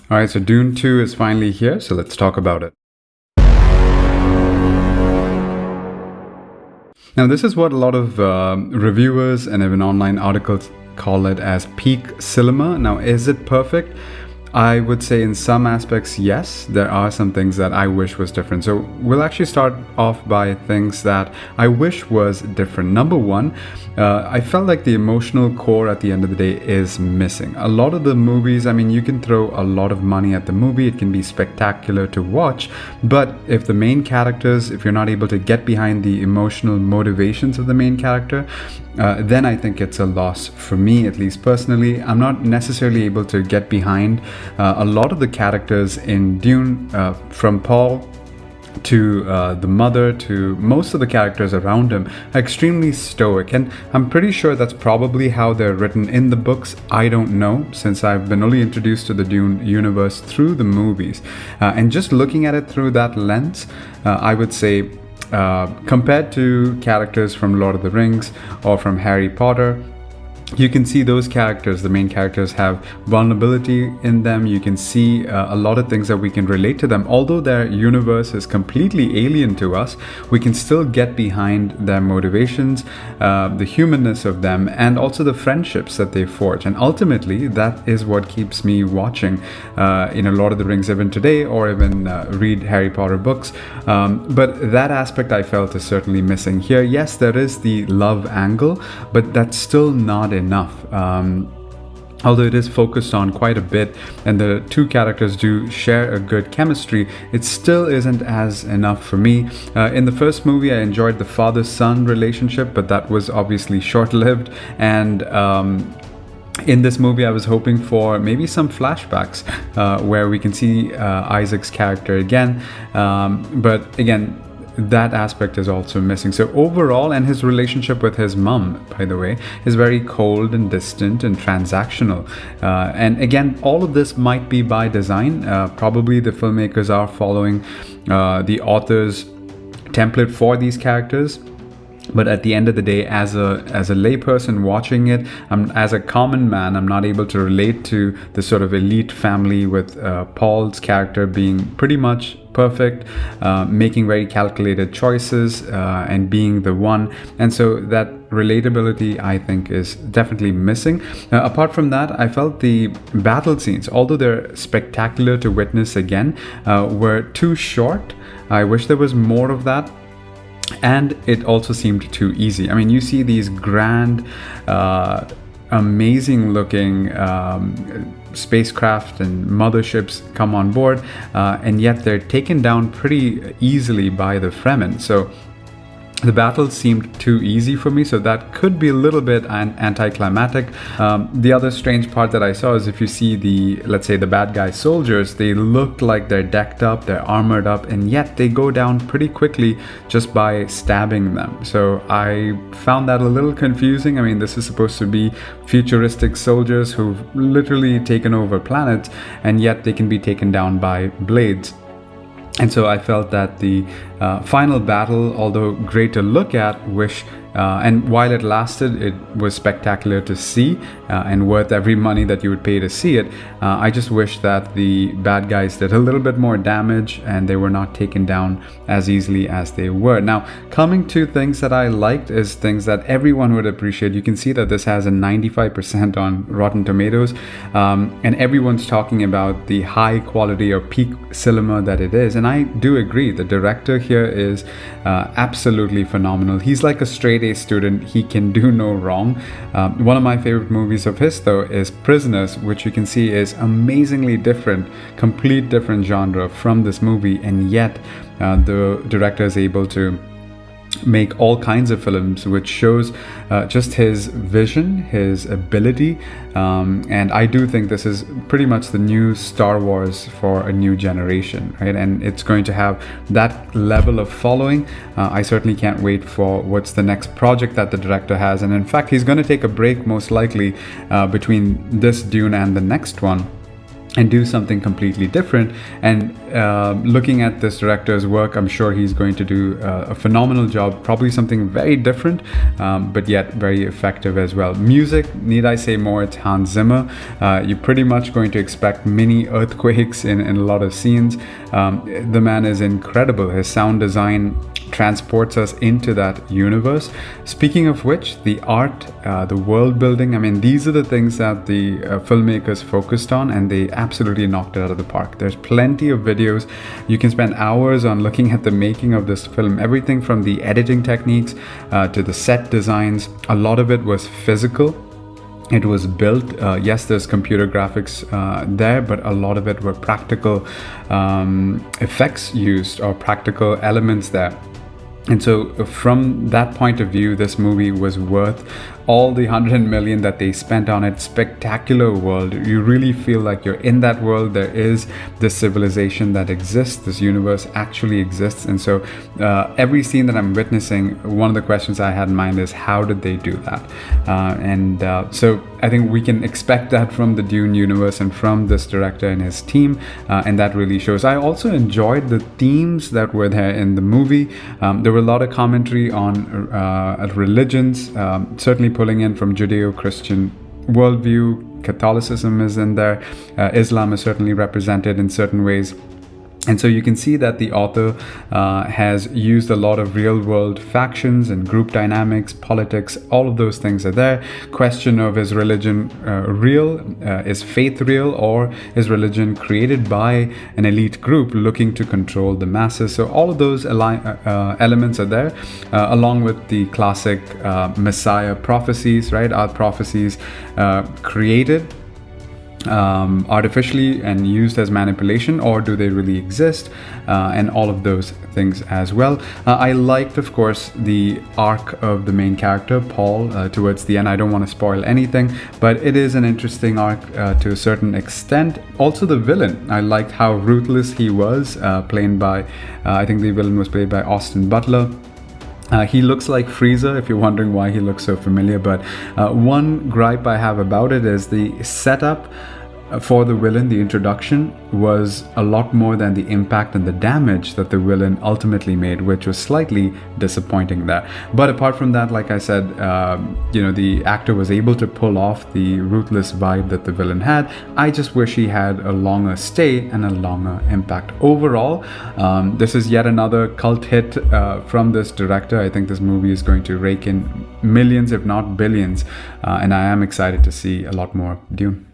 All right, so Dune 2 is finally here, so let's talk about it. Now, this is what a lot of reviewers and even online articles call it as peak cinema. Now, is it perfect? I would say in some aspects, yes. There are some things that I wish was different. So we'll actually start off by things that I wish was different. Number one, I felt like the emotional core at the end of the day is missing. A lot of the movies, I mean, you can throw a lot of money at the movie. It can be spectacular to watch. But if the main characters, if you're not able to get behind the emotional motivations of the main character, then I think it's a loss for me, at least personally. I'm not necessarily able to get behind a lot of the characters in Dune, from Paul to the mother to most of the characters around him, are extremely stoic, and I'm pretty sure that's probably how they're written in the books. I don't know, since I've been only introduced to the Dune universe through the movies, and just looking at it through that lens, I would say compared to characters from Lord of the Rings or from Harry Potter, you can see those characters, the main characters, have vulnerability in them. You can see a lot of things that we can relate to them. Although their universe is completely alien to us, we can still get behind their motivations, the humanness of them, and also the friendships that they forge. And ultimately, that is what keeps me watching Lord of the Rings even today, or even read Harry Potter books. But that aspect I felt is certainly missing here. Yes, there is the love angle, but that's still not enough. Although it is focused on quite a bit and the two characters do share a good chemistry, it still isn't as enough for me. In the first movie, I enjoyed the father-son relationship, but that was obviously short-lived. And in this movie, I was hoping for maybe some flashbacks where we can see Isaac's character again. But again, that aspect is also missing. So overall, and his relationship with his mum, by the way, is very cold and distant and transactional. And again, all of this might be by design. Probably the filmmakers are following the author's template for these characters. But at the end of the day, as a layperson watching it, as a common man, I'm not able to relate to the sort of elite family with Paul's character being pretty much perfect, making very calculated choices, and being the one. And so that relatability, I think, is definitely missing. Apart from that, I felt the battle scenes, although they're spectacular to witness again, were too short. I wish there was more of that. And it also seemed too easy. I mean, you see these grand, amazing looking spacecraft and motherships come on board, and yet they're taken down pretty easily by the Fremen. So the battle seemed too easy for me, so that could be a little bit anticlimactic. The other strange part that I saw is if you see let's say the bad guy soldiers, they look like they're decked up, they're armored up, and yet they go down pretty quickly just by stabbing them. So I found that a little confusing. I mean, this is supposed to be futuristic soldiers who've literally taken over planets, and yet they can be taken down by blades. And so I felt that the final battle, although great to look at, and while it lasted, it was spectacular to see and worth every money that you would pay to see it. I just wish that the bad guys did a little bit more damage and they were not taken down as easily as they were. Now, coming to things that I liked is things that everyone would appreciate. You can see that this has a 95% on Rotten Tomatoes, and everyone's talking about the high quality or peak cinema that it is. And I do agree. The director here is absolutely phenomenal. He's like a straight A student. He can do no wrong. One of my favorite movies of his, though, is Prisoners, which you can see is amazingly different, complete different genre from this movie, and yet the director is able to make all kinds of films, which shows just his vision, his ability, and I do think this is pretty much the new Star Wars for a new generation, right? And it's going to have that level of following. I certainly can't wait for what's the next project that the director has, and in fact, he's going to take a break most likely between this Dune and the next one. and do something completely different. And looking at this director's work, I'm sure he's going to do a phenomenal job, probably something very different, but yet very effective as well. Music, need I say more? It's Hans Zimmer. You're pretty much going to expect mini earthquakes in a lot of scenes. The man is incredible. His sound design transports us into that universe. Speaking of which, the art, the world building, I mean, these are the things that the filmmakers focused on, and they absolutely knocked it out of the park. There's plenty of videos. You can spend hours on looking at the making of this film, everything from the editing techniques to the set designs. A lot of it was physical. It was built, yes, there's computer graphics there, but a lot of it were practical effects used, or practical elements there. And so from that point of view, this movie was worth all the 100 million that they spent on it. Spectacular world. You really feel like you're in that world. There is this civilization that exists. This universe actually exists. And so every scene that I'm witnessing, one of the questions I had in mind is, how did they do that? So I think we can expect that from the Dune universe and from this director and his team, and that really shows. I also enjoyed the themes that were there in the movie. There were a lot of commentary on religions, certainly pulling in from Judeo-Christian worldview. Catholicism is in there. Islam is certainly represented in certain ways. And so you can see that the author has used a lot of real world factions and group dynamics, politics, all of those things are there. Question of, is religion real? Is faith real? Or is religion created by an elite group looking to control the masses? So all of those elements are there, along with the classic Messiah prophecies, right? Are prophecies created artificially and used as manipulation, or do they really exist? And all of those things as well. I liked, of course, the arc of the main character, Paul, towards the end. I don't want to spoil anything, but it is an interesting arc to a certain extent. Also the villain, I liked how ruthless he was, played by, I think the villain was played by Austin Butler. He looks like Frieza, if you're wondering why he looks so familiar, but one gripe I have about it is the setup for the villain. The introduction was a lot more than the impact and the damage that the villain ultimately made, which was slightly disappointing there. But apart from that, like I said, the actor was able to pull off the ruthless vibe that the villain had. I just wish he had a longer stay and a longer impact. Overall, this is yet another cult hit from this director. I think this movie is going to rake in millions, if not billions, and I am excited to see a lot more of Dune.